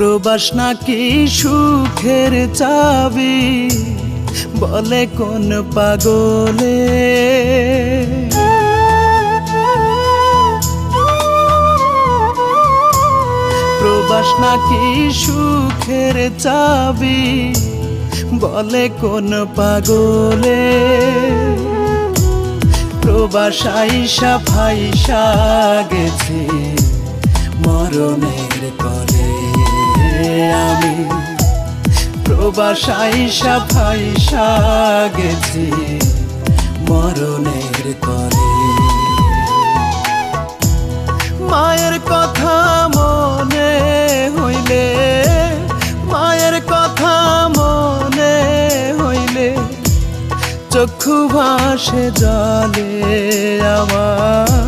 প্রবাস নাকি সুখের চাবি, বলে কোন পাগলে। প্রবাস নাকি সুখের চাবি, বলে কোন পাগলে। প্রবাস আইসা ফাইসা গেছি মরণের কলে আমি। প্রবাস আইসা ফাইসা গেছি মরণের কলে। মায়ের কথা মনে হইলে, মায়ের কথা মনে হইলে চক্ষু ভাসে জলে আমার।